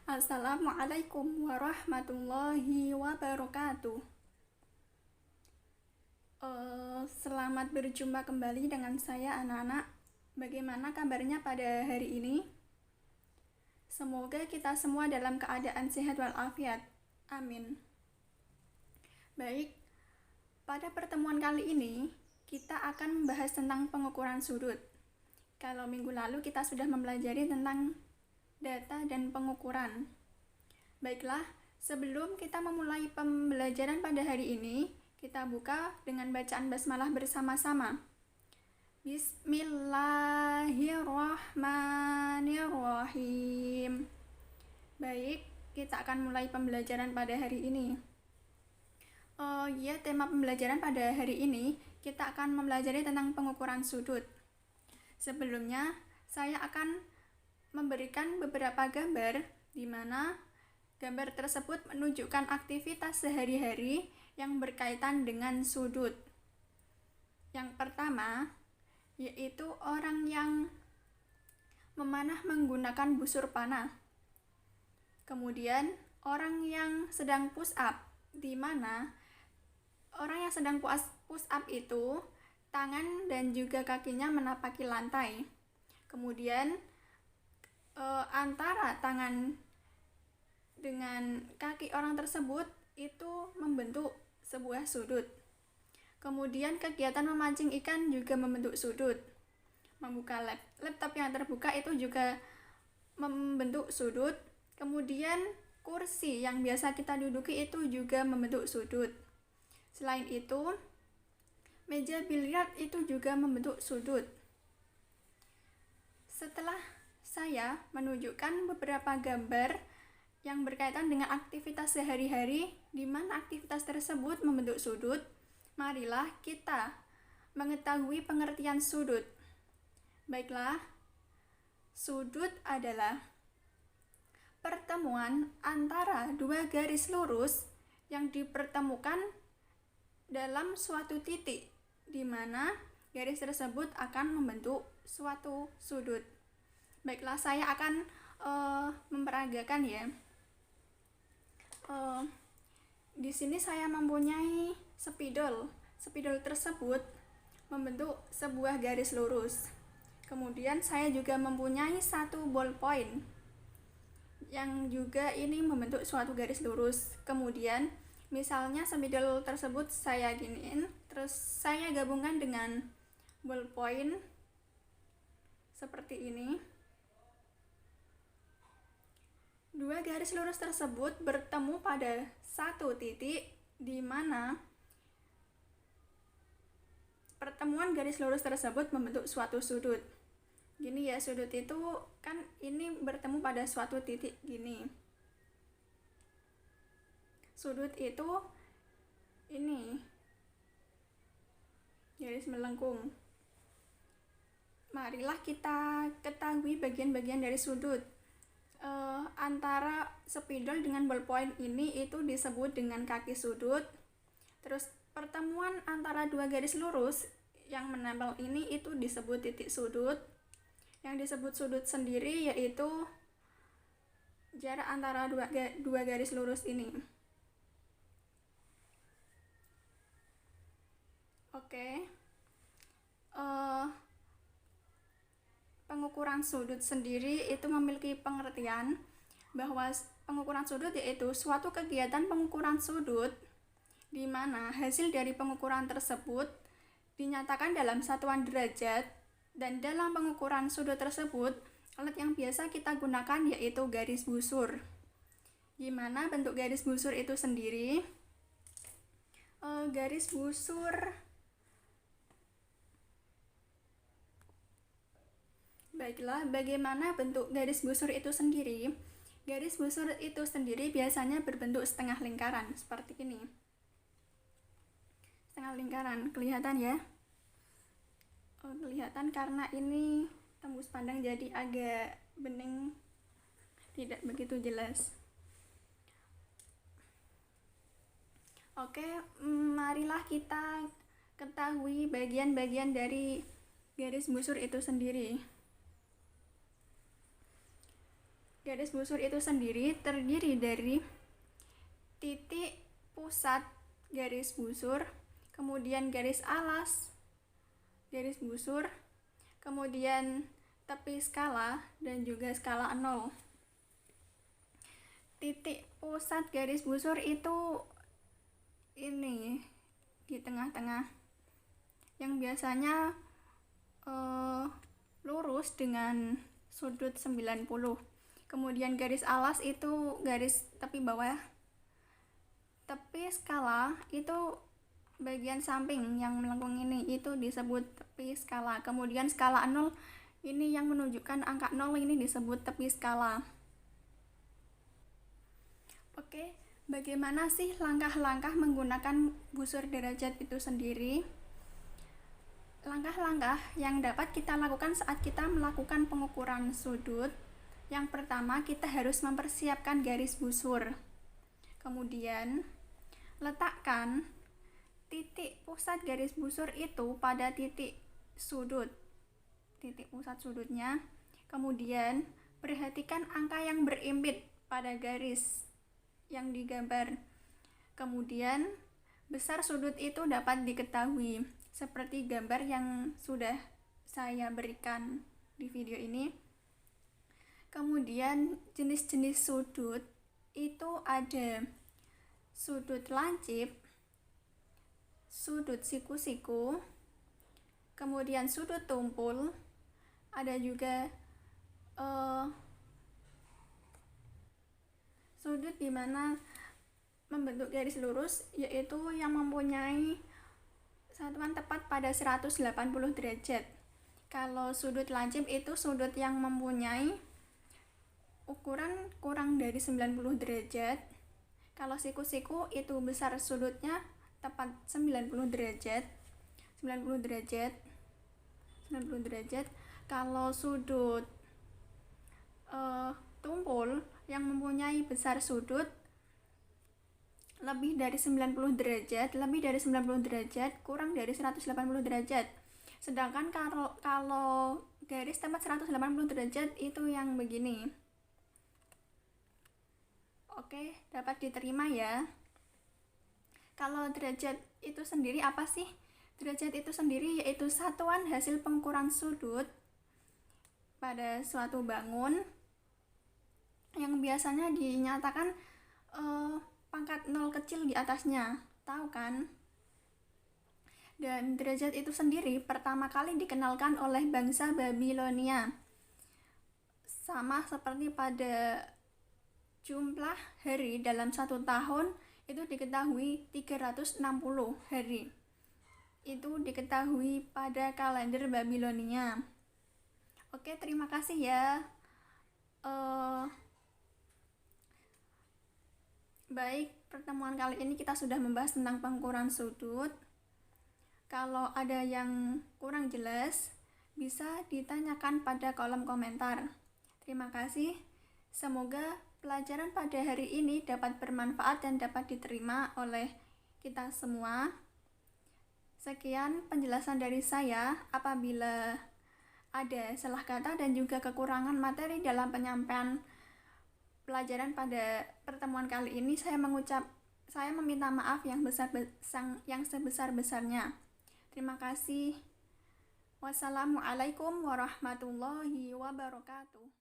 Assalamualaikum warahmatullahi wabarakatuh. Selamat berjumpa kembali dengan saya anak-anak. Bagaimana kabarnya pada hari ini? Semoga kita semua dalam keadaan sehat walafiat. Amin. Baik, pada pertemuan kali ini kita akan membahas tentang pengukuran sudut. Kalau minggu lalu kita sudah mempelajari tentang data dan pengukuran. Baiklah, sebelum kita memulai pembelajaran pada hari ini, kita buka dengan bacaan basmalah bersama-sama. Bismillahirrahmanirrahim. Baik, kita akan mulai pembelajaran pada hari ini. Tema pembelajaran pada hari ini kita akan mempelajari tentang pengukuran sudut. Sebelumnya, saya akan memberikan beberapa gambar di mana gambar tersebut menunjukkan aktivitas sehari-hari yang berkaitan dengan sudut. Yang pertama, yaitu orang yang memanah menggunakan busur panah. Kemudian, orang yang sedang push up, di mana orang yang sedang push up itu tangan dan juga kakinya menapaki lantai. Kemudian antara tangan dengan kaki orang tersebut itu membentuk sebuah sudut. Kemudian kegiatan memancing ikan juga membentuk sudut. Membuka laptop yang terbuka itu juga membentuk sudut. Kemudian kursi yang biasa kita duduki itu juga membentuk sudut. Selain itu, meja biliar itu juga membentuk sudut. Setelah saya menunjukkan beberapa gambar yang berkaitan dengan aktivitas sehari-hari di mana aktivitas tersebut membentuk sudut, marilah kita mengetahui pengertian sudut. Baiklah, sudut adalah pertemuan antara dua garis lurus yang dipertemukan dalam suatu titik di mana garis tersebut akan membentuk suatu sudut. Baiklah, saya akan memperagakan ya. Di sini saya mempunyai spidol. Spidol tersebut membentuk sebuah garis lurus. Kemudian saya juga mempunyai satu ballpoint yang juga ini membentuk suatu garis lurus. Kemudian misalnya spidol tersebut saya giniin, terus saya gabungkan dengan ballpoint seperti ini. Dua garis lurus tersebut bertemu pada satu titik di mana pertemuan garis lurus tersebut membentuk suatu sudut. Gini ya, sudut itu kan ini bertemu pada suatu titik gini. Sudut itu ini garis melengkung. Marilah kita ketahui bagian-bagian dari sudut. Antara spidol dengan ballpoint ini itu disebut dengan kaki sudut. Terus pertemuan antara dua garis lurus yang menempel ini itu disebut titik sudut. Yang disebut sudut sendiri yaitu jarak antara dua garis lurus ini. Oke. Pengukuran sudut sendiri itu memiliki pengertian bahwa pengukuran sudut yaitu suatu kegiatan pengukuran sudut di mana hasil dari pengukuran tersebut dinyatakan dalam satuan derajat, dan dalam pengukuran sudut tersebut alat yang biasa kita gunakan yaitu garis busur. Gimana bentuk garis busur itu sendiri? Garis busur Baiklah, bagaimana bentuk garis busur itu sendiri? Garis busur itu sendiri biasanya berbentuk setengah lingkaran, seperti ini. Setengah lingkaran, kelihatan ya? Kelihatan karena ini tembus pandang jadi agak bening, tidak begitu jelas. Oke, marilah kita ketahui bagian-bagian dari garis busur itu sendiri. Garis busur itu sendiri terdiri dari titik pusat garis busur, kemudian garis alas garis busur, kemudian tepi skala, dan juga skala 0. Titik pusat garis busur itu ini di tengah-tengah, yang biasanya lurus dengan sudut 90. Kemudian garis alas itu garis tepi bawah. Tepi skala itu bagian samping yang melengkung ini, itu disebut tepi skala. Kemudian skala 0 ini yang menunjukkan angka 0, ini disebut tepi skala. Oke, bagaimana sih langkah-langkah menggunakan busur derajat itu sendiri? Langkah-langkah yang dapat kita lakukan saat kita melakukan pengukuran sudut. Yang pertama, kita harus mempersiapkan garis busur. Kemudian, letakkan titik pusat garis busur itu pada titik sudut. Titik pusat sudutnya. Kemudian, perhatikan angka yang berimpit pada garis yang digambar. Kemudian, besar sudut itu dapat diketahui seperti gambar yang sudah saya berikan di video ini. Kemudian jenis-jenis sudut itu ada sudut lancip, sudut siku-siku, kemudian sudut tumpul, ada juga sudut di mana membentuk garis lurus, yaitu yang mempunyai satuan tepat pada 180 derajat. Kalau sudut lancip itu sudut yang mempunyai ukuran kurang dari 90 derajat. Kalau siku-siku itu besar sudutnya tepat 90 derajat. 90 derajat. Kalau sudut tumpul yang mempunyai besar sudut lebih dari 90 derajat, kurang dari 180 derajat. Sedangkan kalau garis tepat 180 derajat itu yang begini. Oke, dapat diterima ya. Kalau derajat itu sendiri apa sih? Derajat itu sendiri yaitu satuan hasil pengukuran sudut pada suatu bangun yang biasanya dinyatakan pangkat 0 kecil di atasnya. Tahu kan? Dan derajat itu sendiri pertama kali dikenalkan oleh bangsa Babilonia. Sama seperti pada jumlah hari dalam satu tahun itu diketahui 360 hari. Itu diketahui pada kalender Babilonia. Oke, terima kasih ya. Baik, pertemuan kali ini kita sudah membahas tentang pengukuran sudut. Kalau ada yang kurang jelas, bisa ditanyakan pada kolom komentar. Terima kasih. Semoga pelajaran pada hari ini dapat bermanfaat dan dapat diterima oleh kita semua. Sekian penjelasan dari saya. Apabila ada salah kata dan juga kekurangan materi dalam penyampaian pelajaran pada pertemuan kali ini, saya meminta maaf yang sebesar-besarnya. Terima kasih. Wassalamualaikum warahmatullahi wabarakatuh.